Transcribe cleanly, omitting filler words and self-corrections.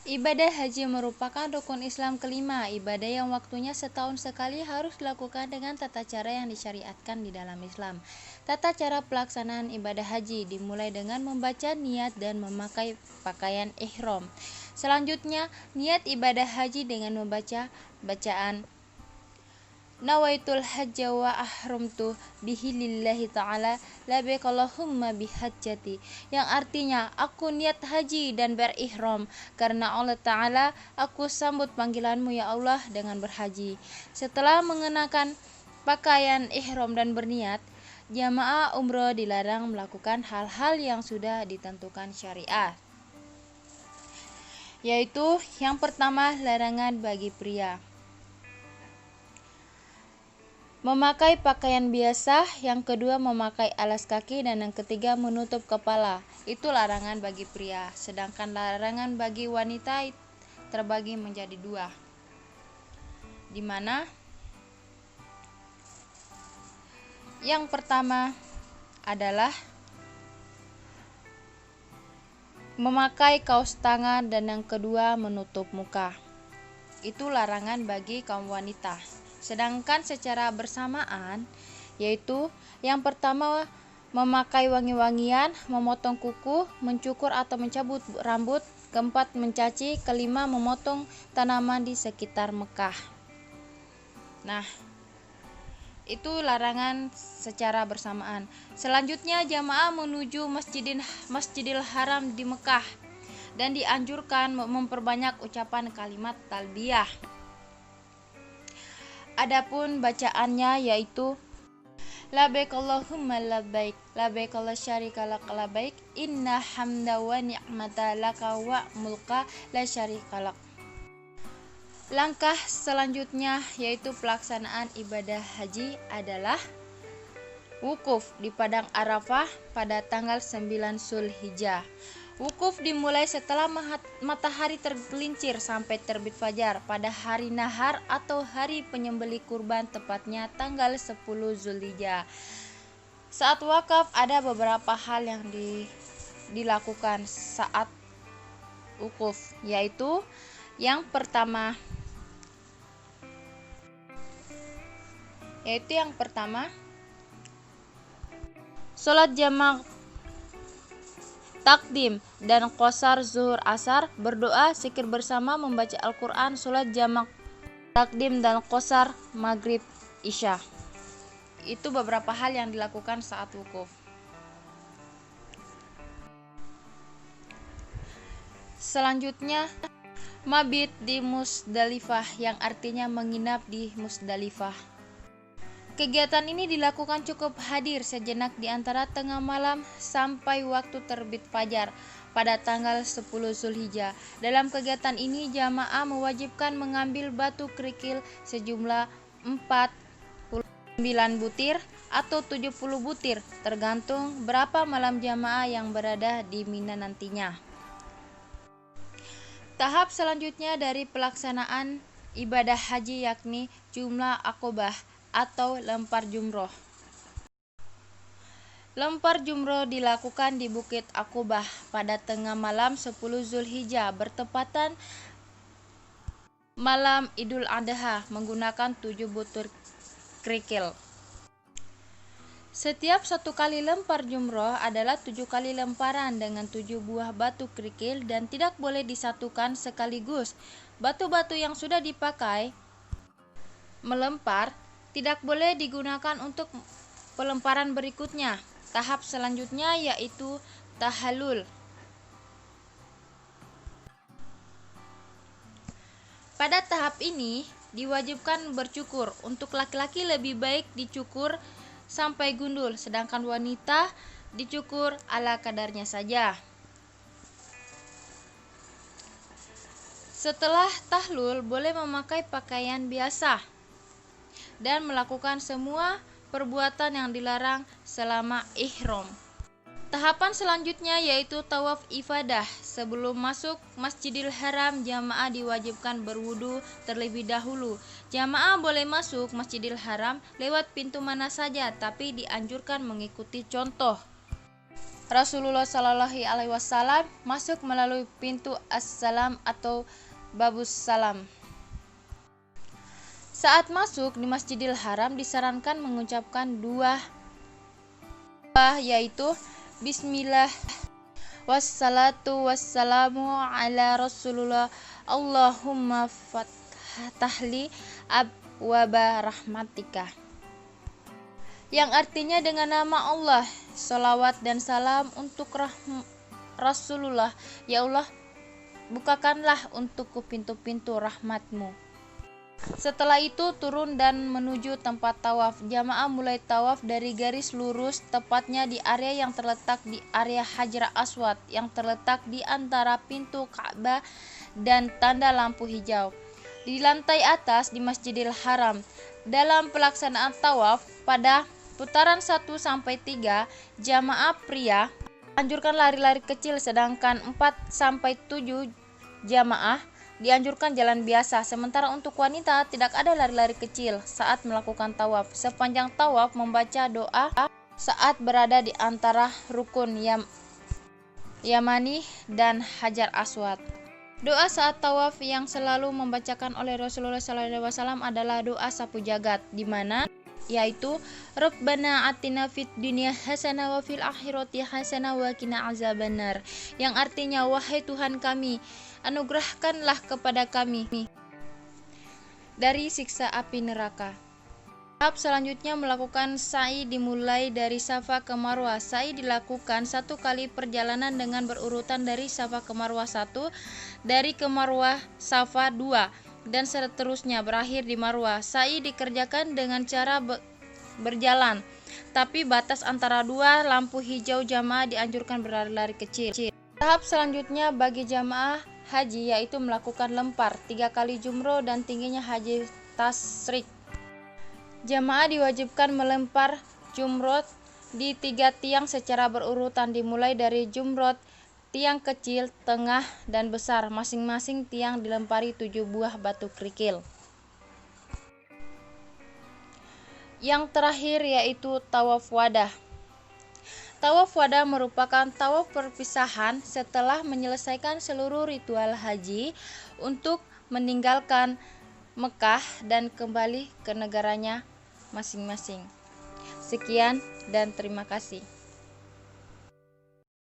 Ibadah haji merupakan rukun Islam kelima, ibadah yang waktunya setahun sekali harus dilakukan dengan tata cara yang disyariatkan di dalam Islam. Tata cara pelaksanaan ibadah haji dimulai dengan membaca niat dan memakai pakaian ihram. Selanjutnya, niat ibadah haji dengan membaca bacaan Nawaitul hajja wa ahramtu bihi lillahi ta'ala labbaik Allahumma bihajjati, yang artinya aku niat haji dan berihram karena Allah Ta'ala, aku sambut panggilanmu ya Allah dengan berhaji. Setelah mengenakan pakaian ihram dan berniat, jamaah umroh dilarang melakukan hal-hal yang sudah ditentukan syariat, yaitu yang pertama larangan bagi pria memakai pakaian biasa, yang kedua memakai alas kaki, dan yang ketiga menutup kepala. Itu larangan bagi pria. Sedangkan larangan bagi wanita terbagi menjadi dua, di mana yang pertama adalah memakai kaos tangan dan yang kedua menutup muka. Itu larangan bagi kaum wanita. Sedangkan secara bersamaan, yaitu yang pertama memakai wangi-wangian, memotong kuku, mencukur atau mencabut rambut, keempat mencaci, kelima memotong tanaman di sekitar Mekah. Nah, itu larangan secara bersamaan. Selanjutnya jamaah menuju Masjidil Haram di Mekah dan dianjurkan memperbanyak ucapan kalimat talbiyah. Adapun bacaannya yaitu labbaik Allahumma labbaik, labbaik la syarika lak labbaik, inna hamda wa ni'mata laka wa mulka la syarika lak. Langkah selanjutnya yaitu pelaksanaan ibadah haji adalah wukuf di Padang Arafah pada tanggal 9 Zulhijjah. Wukuf dimulai setelah matahari tergelincir sampai terbit fajar pada hari nahar atau hari penyembelih kurban, tepatnya tanggal 10 Zulhijjah. Saat wakaf ada beberapa hal yang dilakukan saat wukuf, yaitu yang pertama sholat jamak takdim dan qasar zuhur asar, berdoa, zikir bersama, membaca Al-Quran, sholat jamak takdim dan qasar maghrib isya. Itu beberapa hal yang dilakukan saat wukuf. Selanjutnya mabit di Musdalifah, yang artinya menginap di Musdalifah. Kegiatan ini dilakukan cukup hadir sejenak di antara tengah malam sampai waktu terbit fajar pada tanggal 10 Zulhijjah. Dalam kegiatan ini jamaah mewajibkan mengambil batu kerikil sejumlah 49 butir atau 70 butir, tergantung berapa malam jamaah yang berada di Mina nantinya. Tahap selanjutnya dari pelaksanaan ibadah haji yakni jumlah akobah atau lempar jumroh. Lempar jumroh dilakukan di Bukit Aqobah pada tengah malam 10 Zulhijjah bertepatan malam Idul Adha menggunakan 7 butir kerikil. Setiap satu kali lempar jumroh adalah 7 kali lemparan dengan 7 buah batu kerikil dan tidak boleh disatukan sekaligus. Batu-batu yang sudah dipakai melempar tidak boleh digunakan untuk pelemparan berikutnya. Tahap selanjutnya yaitu tahallul. Pada tahap ini diwajibkan bercukur. Untuk laki-laki lebih baik dicukur sampai gundul, sedangkan wanita dicukur ala kadarnya saja. Setelah tahlul boleh memakai pakaian biasa dan melakukan semua perbuatan yang dilarang selama ihram. Tahapan selanjutnya yaitu tawaf ifadah. Sebelum masuk Masjidil Haram, jamaah diwajibkan berwudu terlebih dahulu. Jamaah boleh masuk Masjidil Haram lewat pintu mana saja, tapi dianjurkan mengikuti contoh Rasulullah Shallallahu Alaihi Wasallam masuk melalui pintu As-Salam atau Babus Salam. Saat masuk di Masjidil Haram disarankan mengucapkan dua, yaitu Bismillah wassalatu wassalamu ala Rasulullah Allahumma fatahli abwaba rahmatika, yang artinya dengan nama Allah, salawat dan salam untuk Rasulullah, ya Allah bukakanlah untukku pintu-pintu rahmatmu. Setelah itu turun dan menuju tempat tawaf. Jamaah mulai tawaf dari garis lurus, tepatnya di area yang terletak di area Hajar Aswad yang terletak di antara pintu Ka'bah dan tanda lampu hijau di lantai atas di Masjidil Haram. Dalam pelaksanaan tawaf pada putaran 1-3, jamaah pria anjurkan lari-lari kecil, sedangkan 4-7 jamaah dianjurkan jalan biasa. Sementara untuk wanita tidak ada lari-lari kecil saat melakukan tawaf. Sepanjang tawaf membaca doa saat berada di antara rukun Yamani dan Hajar Aswad. Doa saat tawaf yang selalu membacakan oleh Rasulullah SAW adalah doa sapu jagat, di mana yaitu Rabbana atina fid dunya hasanah wa fil akhirati hasanah wa qina azabannar, yang artinya wahai Tuhan kami, anugerahkanlah kepada kami dari siksa api neraka. Tahap selanjutnya melakukan sa'i dimulai dari Safa ke Marwah. Sa'i dilakukan 1 kali perjalanan dengan berurutan dari Safa ke Marwah 1, dari ke Marwah Safa 2, dan seterusnya berakhir di Marwah. Sa'i dikerjakan dengan cara berjalan, tapi batas antara dua lampu hijau jamaah dianjurkan berlari-lari kecil. Tahap selanjutnya bagi jamaah haji yaitu melakukan lempar 3 kali jumroh dan tingginya haji tasrik. Jamaah diwajibkan melempar jumroh di 3 tiang secara berurutan, dimulai dari jumroh tiang kecil, tengah, dan besar. Masing-masing tiang dilempari 7 buah batu kerikil. Yang terakhir yaitu tawaf wadah. Tawaf wadah merupakan tawaf perpisahan setelah menyelesaikan seluruh ritual haji untuk meninggalkan Mekah dan kembali ke negaranya masing-masing. Sekian dan terima kasih.